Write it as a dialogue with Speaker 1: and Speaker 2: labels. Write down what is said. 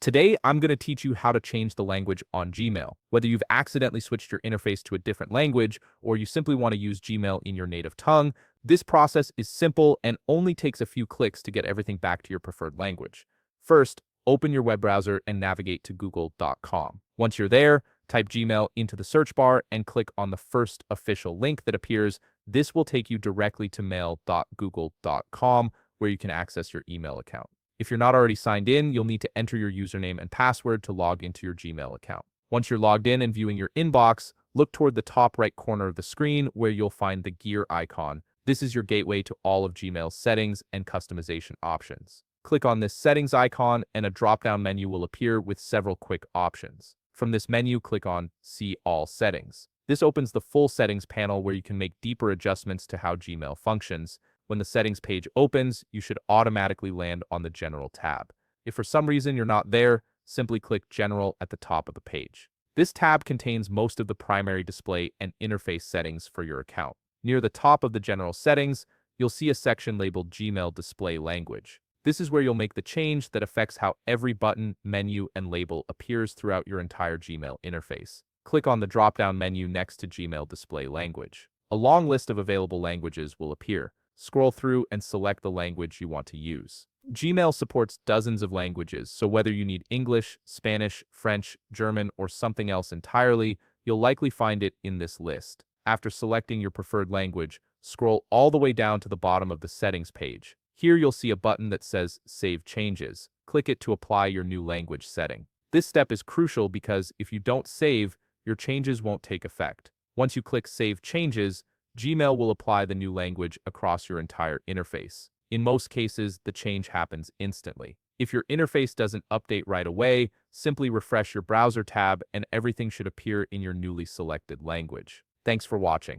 Speaker 1: Today, I'm going to teach you how to change the language on Gmail. Whether you've accidentally switched your interface to a different language or you simply want to use Gmail in your native tongue, this process is simple and only takes a few clicks to get everything back to your preferred language. First, open your web browser and navigate to google.com. Once you're there, type Gmail into the search bar and click on the first official link that appears. This will take you directly to mail.google.com, where you can access your email account. If you're not already signed in, you'll need to enter your username and password to log into your Gmail account. Once you're logged in and viewing your inbox, look toward the top right corner of the screen where you'll find the gear icon. This is your gateway to all of Gmail's settings and customization options. Click on this settings icon and a drop-down menu will appear with several quick options. From this menu, click on See All Settings. This opens the full settings panel where you can make deeper adjustments to how Gmail functions. When the settings page opens, you should automatically land on the General tab. If for some reason you're not there, simply click General at the top of the page. This tab contains most of the primary display and interface settings for your account. Near the top of the General settings, you'll see a section labeled Gmail Display Language. This is where you'll make the change that affects how every button, menu, and label appears throughout your entire Gmail interface. Click on the drop-down menu next to Gmail Display Language. A long list of available languages will appear. Scroll through and select the language you want to use. Gmail supports dozens of languages, so whether you need English, Spanish, French, German, or something else entirely, you'll likely find it in this list. After selecting your preferred language, scroll all the way down to the bottom of the settings page. Here you'll see a button that says Save Changes. Click it to apply your new language setting. This step is crucial because if you don't save, your changes won't take effect. Once you click Save Changes, Gmail will apply the new language across your entire interface. In most cases, the change happens instantly. If your interface doesn't update right away, simply refresh your browser tab and everything should appear in your newly selected language. Thanks for watching.